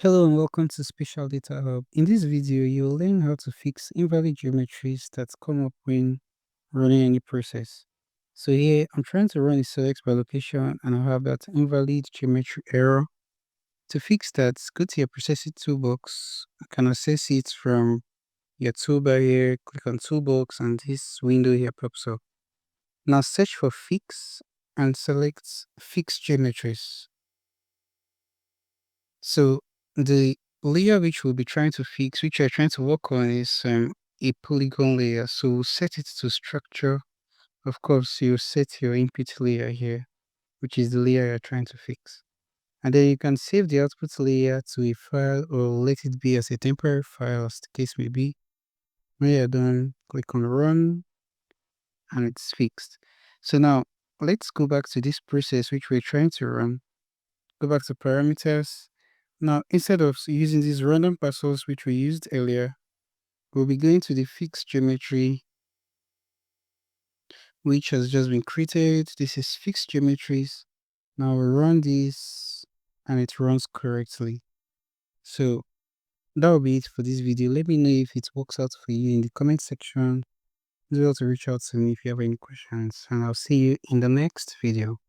Hello and welcome to Spatial Data Hub. In this video, you will learn how to fix invalid geometries that come up when running any process. So here, I'm trying to run a select by location and I have that invalid geometry error. To fix that, go to your processing toolbox. You can access it from your toolbar here, click on toolbox and this window here pops up. Now search for fix and select fix geometries. So the layer which we'll be trying to fix, which we're trying to work on is a polygon layer. So we'll set it to structure. Of course, you set your input layer here, which is the layer you're trying to fix. And then you can save the output layer to a file or let it be as a temporary file as the case may be. When you're done, click on run and it's fixed. So now let's go back to this process which we're trying to run. Go back to parameters. Now, instead of using these random passwords which we used earlier, we'll be going to the fixed geometry which has just been created. This is fixed geometries. Now we run this and it runs correctly. So that will be it for this video. Let me know if it works out for you in the comment section. Do well to reach out to me if you have any questions, and I'll see you in the next video.